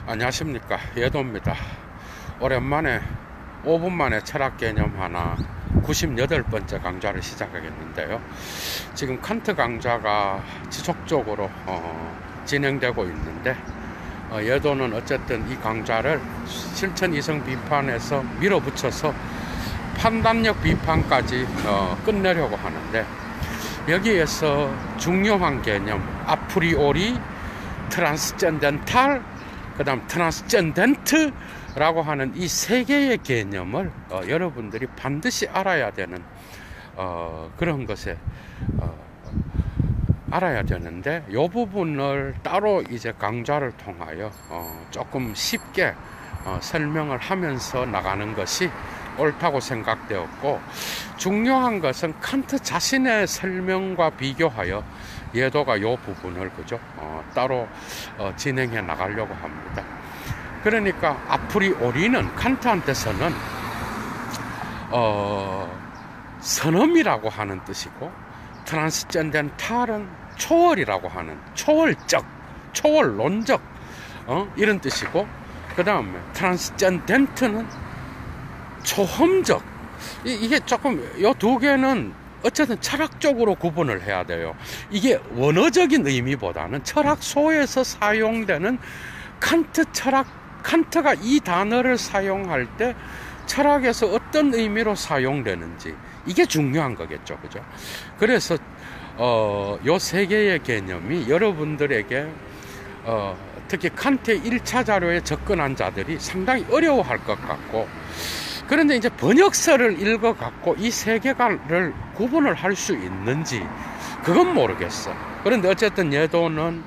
안녕하십니까, 예도입니다. 오랜만에 5분 만에 철학 개념 하나 98번째 강좌를 시작하겠는데요. 지금 칸트 강좌가 지속적으로 진행되고 있는데, 예도는 어쨌든 이 강좌를 실천 이성 비판에서 밀어붙여서 판단력 비판까지 끝내려고 하는데, 여기에서 중요한 개념 아프리오리, 트랜스젠덴탈, 그 다음 트랜스젠덴트라고 하는 이 세 개의 개념을 여러분들이 반드시 알아야 되는 그런 것에 알아야 되는데, 이 부분을 따로 이제 강좌를 통하여 조금 쉽게 설명을 하면서 나가는 것이 옳다고 생각되었고, 중요한 것은 칸트 자신의 설명과 비교하여 예도가 이 부분을 따로 진행해 나가려고 합니다. 그러니까 아프리오리는 칸트한테서는 선엄이라고 하는 뜻이고, 트랜스젠덴탈은 초월이라고 하는 초월적, 초월론적 이런 뜻이고, 그 다음에 트랜스젠덴트는 초험적. 이게 조금 이 두 개는 어쨌든 철학적으로 구분을 해야 돼요. 이게 원어적인 의미보다는 철학소에서 사용되는 칸트 철학, 칸트가 이 단어를 사용할 때 철학에서 어떤 의미로 사용되는지, 이게 중요한 거겠죠, 그죠? 그래서 요 세 개의 개념이 여러분들에게 특히 칸트의 1차 자료에 접근한 자들이 상당히 어려워할 것 같고, 그런데 이제 번역서를 읽어갖고 이 세 개를 구분을 할 수 있는지 그건 모르겠어. 그런데 어쨌든 예도는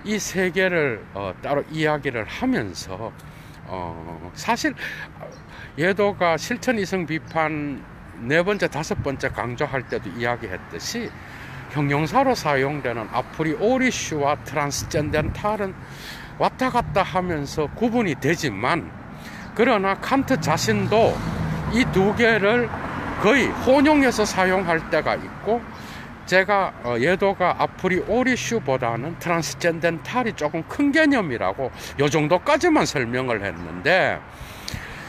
이 세 개를 따로 이야기를 하면서 사실 예도가 실천 이성 비판 4번째, 5번째 강조할 때도 이야기했듯이, 형용사로 사용되는 아프리오리슈와 트랜스젠덴탈은 왔다 갔다 하면서 구분이 되지만, 그러나 칸트 자신도 이 두 개를 거의 혼용해서 사용할 때가 있고, 제가 예도가 아프리오리슈보다는 트랜스젠덴탈이 조금 큰 개념이라고 요 정도까지만 설명을 했는데,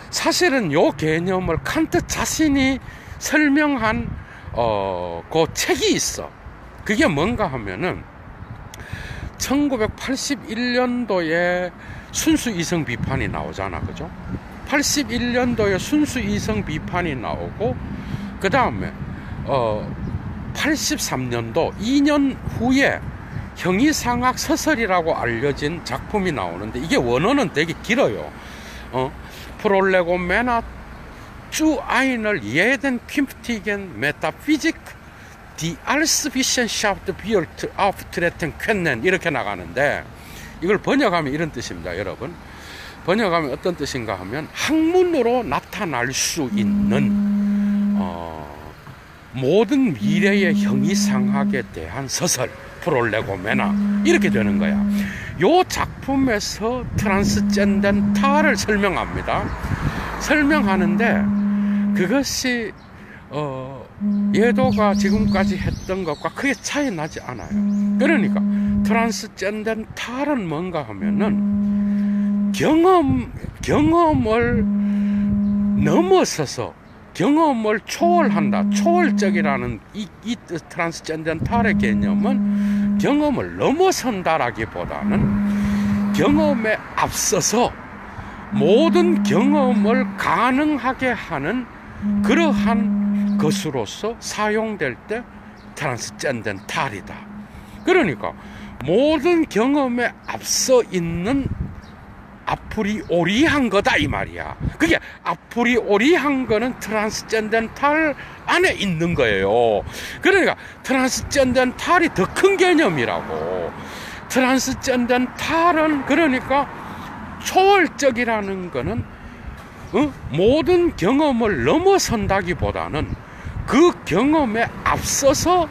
사실은 요 개념을 칸트 자신이 설명한 그 책이 있어. 그게 뭔가 하면은 1981년도에 순수 이성 비판이 나오잖아, 그죠? 81년도에 순수 이성 비판이 나오고, 그 다음에 83년도 2년 후에 형이상학 서설이라고 알려진 작품이 나오는데, 이게 원어는 되게 길어요. 프롤레고메나 주 아이널 예덴 퀸프티겐 메타피직 디 알스비션샤프트 비얼트 아프트레텐 퀸넨, 이렇게 나가는데, 이걸 번역하면 이런 뜻입니다, 여러분. 번역하면 어떤 뜻인가 하면, 학문으로 나타날 수 있는 모든 미래의 형이상학에 대한 서설, 프롤레고메나, 이렇게 되는 거야. 요 작품에서 트랜스젠덴탈을 설명합니다. 설명하는데, 그것이 예도가 지금까지 했던 것과 크게 차이 나지 않아요. 그러니까 트랜스젠덴탈은 뭔가 하면은 경험을 넘어서서 경험을 초월한다, 초월적이라는 이 트랜스젠덴탈의 개념은 경험을 넘어선다라기보다는 경험에 앞서서 모든 경험을 가능하게 하는 그러한 것으로서 사용될 때 트랜스젠덴탈이다. 그러니까 모든 경험에 앞서 있는 아프리오리한 거다, 이 말이야. 그게 아프리오리한 거는 트랜스젠덴탈 안에 있는 거예요. 그러니까 트랜스젠덴탈이 더 큰 개념이라고. 트랜스젠덴탈은 그러니까 초월적이라는 거는 모든 경험을 넘어선다기보다는 그 경험에 앞서서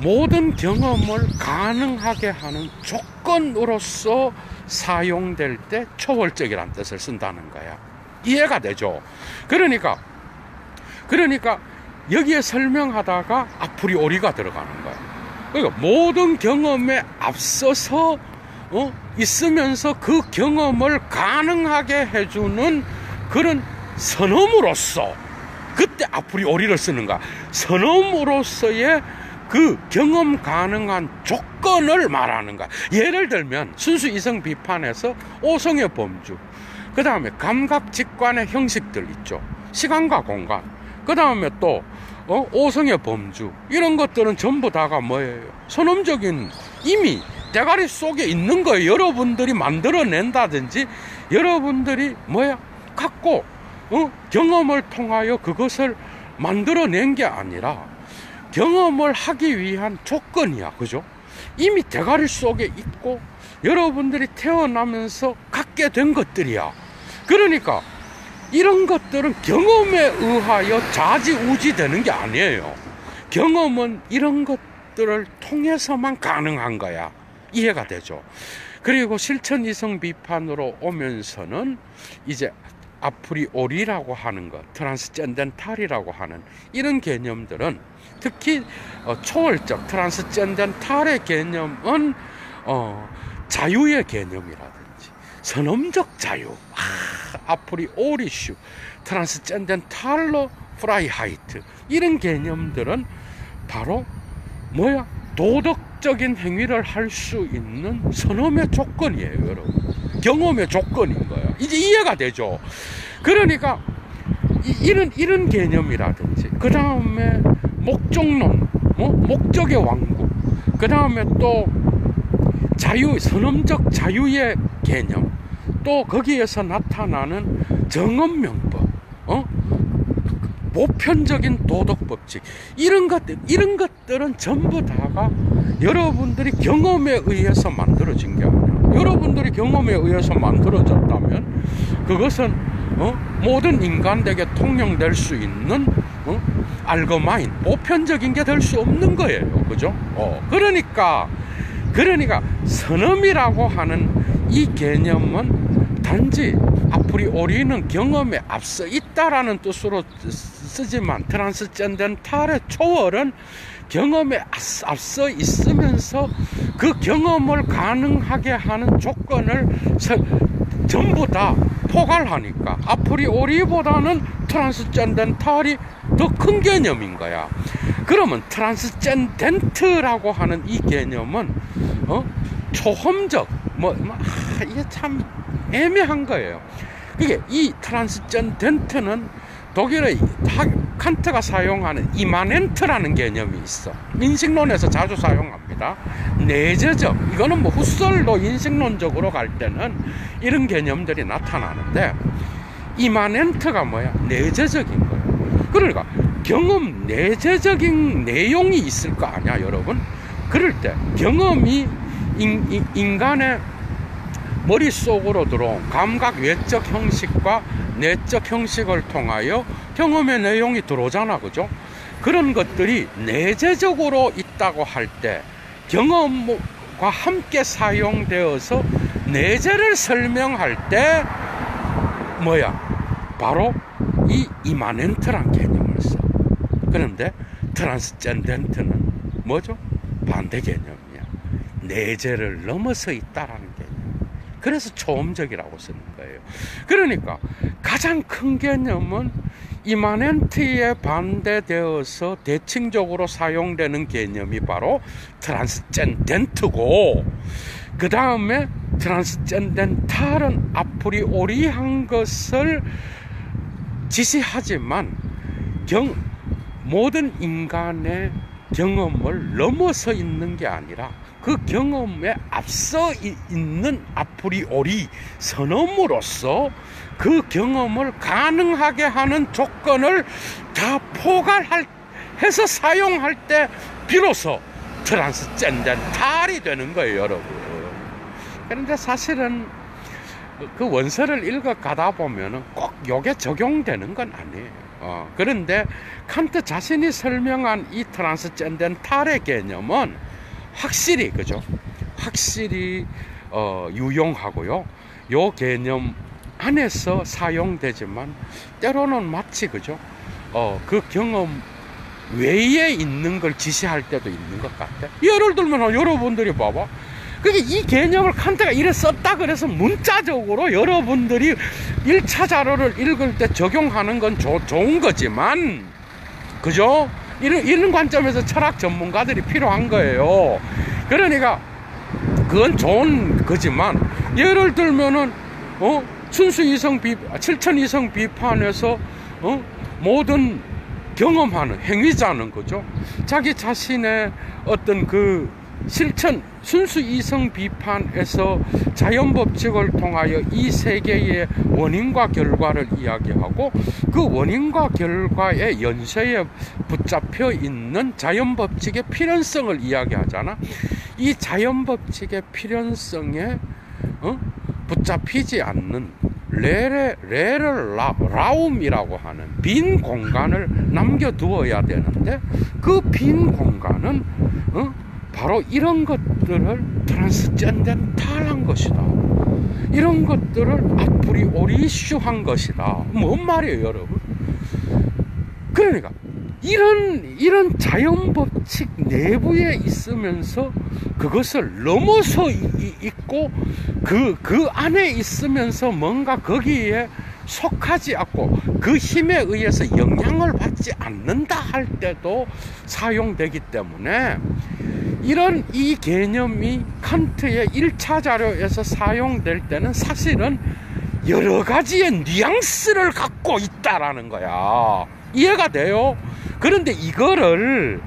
모든 경험을 가능하게 하는 조건으로서 사용될 때 초월적이라는 뜻을 쓴다는 거야. 이해가 되죠? 그러니까 여기에 설명하다가 아프리오리가 들어가는 거야. 그러니까 모든 경험에 앞서서 있으면서 그 경험을 가능하게 해주는 그런 선언으로서, 그때 아프리오리를 쓰는가, 선언으로서의 그 경험 가능한 조건을 말하는가. 예를 들면 순수 이성 비판에서 오성의 범주, 그 다음에 감각 직관의 형식들 있죠. 시간과 공간, 그 다음에 또 오성의 범주, 이런 것들은 전부 다가 뭐예요? 선언적인, 이미 대가리 속에 있는 거예요. 여러분들이 만들어낸다든지 여러분들이 갖고 경험을 통하여 그것을 만들어낸 게 아니라 경험을 하기 위한 조건이야. 그죠? 이미 대가리 속에 있고 여러분들이 태어나면서 갖게 된 것들이야. 그러니까 이런 것들은 경험에 의하여 좌지우지 되는 게 아니에요. 경험은 이런 것들을 통해서만 가능한 거야. 이해가 되죠? 그리고 실천 이성 비판으로 오면서는 이제 아프리오리라고 하는 것, 트랜스젠덴탈이라고 하는 이런 개념들은, 특히 초월적 트랜스젠덴탈의 개념은 자유의 개념이라든지 선언적 자유, 아프리오리슈, 트랜스젠덴탈로 프라이하이트, 이런 개념들은 바로 도덕적인 행위를 할 수 있는 선언의 조건이에요, 여러분. 경험의 조건인 거예요. 이제 이해가 되죠? 그러니까 이런 개념이라든지, 그 다음에 목적론, 목적의 왕국, 그 다음에 또 자유, 선언적 자유의 개념, 또 거기에서 나타나는 정언명법, 보편적인 도덕법칙, 이런 것들은 전부 다가 여러분들이 경험에 의해서 만들어진 게 아니야. 여러분들이 경험에 의해서 만들어졌다면 그것은 모든 인간에게 통용될 수 있는 알거마인, 보편적인 게 될 수 없는 거예요. 그죠? 그러니까 선언이라고 하는 이 개념은 단지 아프리오리는 경험에 앞서 있다라는 뜻으로 쓰지만, 트랜스젠덴탈의 초월은 경험에 앞서 있으면서 그 경험을 가능하게 하는 조건을 전부 다 포괄하니까 아프리오리보다는 트랜스젠덴탈이 더 큰 개념인 거야. 그러면 트랜스젠덴트라고 하는 이 개념은 초험적, 이게 참 애매한 거예요. 이게 이 트랜스젠덴트는 독일의 칸트가 사용하는 이마넨트라는 개념이 있어. 인식론에서 자주 사용합니다. 내재적, 이거는 후설로 인식론적으로 갈 때는 이런 개념들이 나타나는데, 이마넨트가 내재적인 거예요. 그러니까 경험 내재적인 내용이 있을 거 아니야, 여러분? 그럴 때 경험이 인간의 머릿속으로 들어온 감각 외적 형식과 내적 형식을 통하여 경험의 내용이 들어오잖아. 그죠? 그런 것들이 내재적으로 있다고 할 때, 경험과 함께 사용되어서 내재를 설명할 때 바로 이 이마넨트란 개념을 써. 그런데 트랜스젠덴트는 반대 개념이야. 내재를 넘어서 있다라는 개념. 그래서 초험적이라고 쓰는 거예요. 그러니까 가장 큰 개념은 이마넨트에 반대되어서 대칭적으로 사용되는 개념이 바로 트랜스젠덴트고, 그 다음에 트랜스젠덴탈은 아프리오리한 것을 지시하지만 모든 인간의 경험을 넘어서 있는 게 아니라 그 경험에 앞서 있는 아프리오리 선언으로서 그 경험을 가능하게 하는 조건을 다 포괄해서 사용할 때 비로소 트랜스젠덴탈이 되는 거예요, 여러분. 그런데 사실은 그 원서를 읽어 가다 보면은 꼭 요게 적용되는 건 아니에요. 그런데 칸트 자신이 설명한 이 트랜스젠덴탈의 개념은 확실히, 그죠? 확실히 유용하고요. 요 개념 안에서 사용되지만 때로는 마치, 그죠? 그 경험 외에 있는 걸 지시할 때도 있는 것 같아. 예를 들면 여러분들이 봐봐. 그게 이 개념을 칸트가 이래 썼다 그래서 문자적으로 여러분들이 1차 자료를 읽을 때 적용하는 건 좋은 거지만, 그죠? 이런 관점에서 철학 전문가들이 필요한 거예요. 그러니까 그건 좋은 거지만, 예를 들면은 칠천이성 비판에서 모든 경험하는 행위자는, 그죠? 자기 자신의 어떤 그 순수 이성 비판에서 자연법칙을 통하여 이 세계의 원인과 결과를 이야기하고, 그 원인과 결과의 연쇄에 붙잡혀 있는 자연법칙의 필연성을 이야기하잖아. 이 자연법칙의 필연성에 붙잡히지 않는 라움이라고 하는 빈 공간을 남겨두어야 되는데, 그 빈 공간은 바로 이런 것들을 트랜스젠덴탈한 것이다. 이런 것들을 아프리오리슈한 것이다. 뭔 말이에요, 여러분? 그러니까 이런 자연법칙 내부에 있으면서 그것을 넘어서 있고 그 안에 있으면서 뭔가 거기에 속하지 않고 그 힘에 의해서 영향을 받지 않는다 할 때도 사용되기 때문에, 이 개념이 칸트의 1차 자료에서 사용될 때는 사실은 여러 가지의 뉘앙스를 갖고 있다라는 거야. 이해가 돼요? 그런데 이거를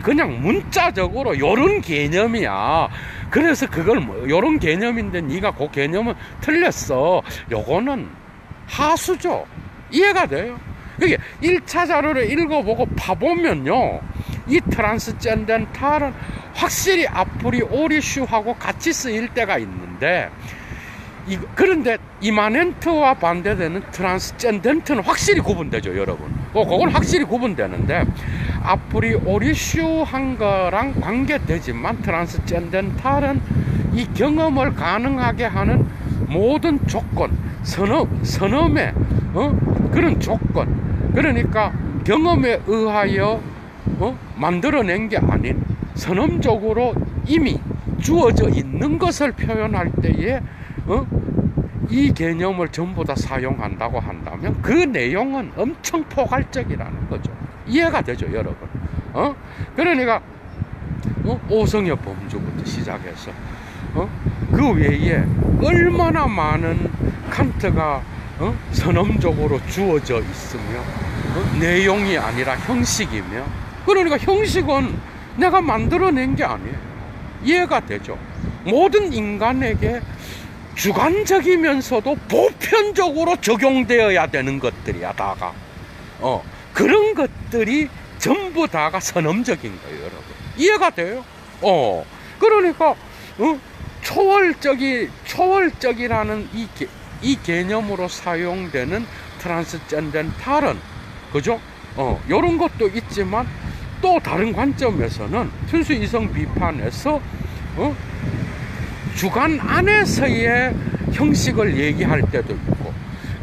그냥 문자적으로 요런 개념이야. 그래서 그걸 요런 개념인데 네가 그 개념은 틀렸어. 요거는 하수죠. 이해가 돼요? 그게 1차 자료를 읽어보고 봐보면요, 이 트랜스젠덴탈은 확실히 아프리오리슈하고 같이 쓰일 때가 있는데, 그런데 이마넨트와 반대되는 트랜스젠덴트는 확실히 구분되죠, 여러분. 그건 확실히 구분되는데, 아프리오리슈한 거랑 관계되지만 트랜스젠덴탈은 이 경험을 가능하게 하는 모든 조건, 선엄의 그런 조건, 그러니까 경험에 의하여 만들어낸 게 아닌 선언적으로 이미 주어져 있는 것을 표현할 때에 이 개념을 전부 다 사용한다고 한다면 그 내용은 엄청 포괄적이라는 거죠. 이해가 되죠, 여러분? 그러니까 오성엽 범주부터 시작해서 그 외에 얼마나 많은 칸트가 선언적으로 주어져 있으며 내용이 아니라 형식이며, 그러니까 형식은 내가 만들어낸 게 아니에요. 이해가 되죠? 모든 인간에게 주관적이면서도 보편적으로 적용되어야 되는 것들이야, 다가. 그런 것들이 전부 다가 선언적인 거예요, 여러분. 이해가 돼요? 그러니까 초월적이라는 이 개념으로 사용되는 트랜스젠덴탈은, 그죠? 요런 것도 있지만 또 다른 관점에서는 순수 이성 비판에서 주관 안에서의 형식을 얘기할 때도 있고,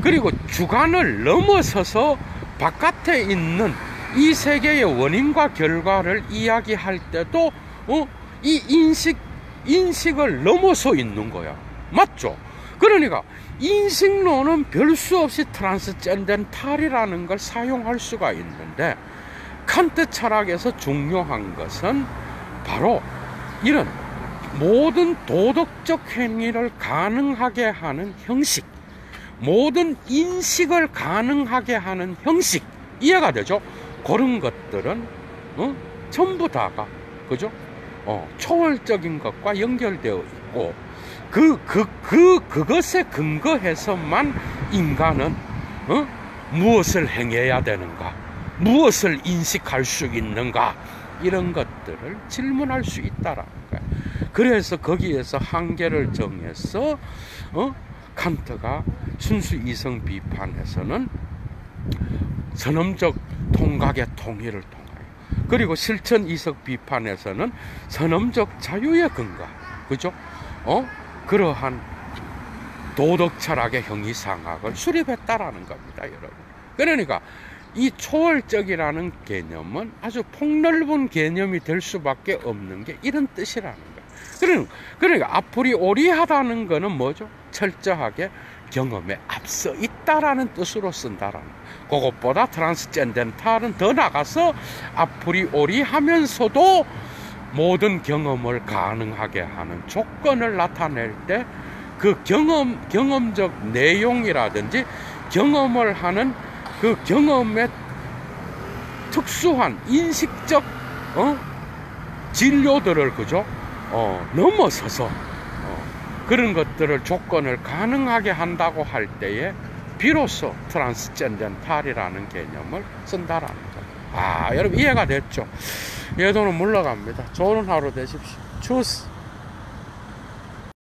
그리고 주관을 넘어서서 바깥에 있는 이 세계의 원인과 결과를 이야기할 때도 이 인식을 넘어서 있는 거야. 맞죠? 그러니까 인식론은 별 수 없이 트랜스젠덴탈이라는 걸 사용할 수가 있는데, 칸트 철학에서 중요한 것은 바로 이런 모든 도덕적 행위를 가능하게 하는 형식, 모든 인식을 가능하게 하는 형식, 이해가 되죠? 그런 것들은 전부 다가, 그죠? 초월적인 것과 연결되어 있고, 그것에 근거해서만 인간은 무엇을 행해야 되는가, 무엇을 인식할 수 있는가, 이런 것들을 질문할 수 있다라는 거야. 그래서 거기에서 한계를 정해서 칸트가 순수 이성 비판에서는 선언적 통각의 통일을 통하여, 그리고 실천 이성 비판에서는 선언적 자유의 근거, 그죠? 그러한 도덕 철학의 형이상학을 수립했다라는 겁니다, 여러분. 그러니까 이 초월적이라는 개념은 아주 폭넓은 개념이 될 수밖에 없는 게 이런 뜻이라는 거예요. 그러니까 아프리오리하다는 거는 뭐죠? 철저하게 경험에 앞서 있다라는 뜻으로 쓴다라는. 그것보다 트란스젠덴탈은 더 나가서 아프리오리하면서도 모든 경험을 가능하게 하는 조건을 나타낼 때 그 경험적 내용이라든지 경험을 하는 그 경험의 특수한 인식적 진료들을 그죠? 넘어서서 그런 것들을 조건을 가능하게 한다고 할 때에 비로소 트란스젠덴탈이라는 개념을 쓴다라는 거. 여러분 이해가 됐죠? 예도는 물러갑니다. 좋은 하루 되십시오. 주스.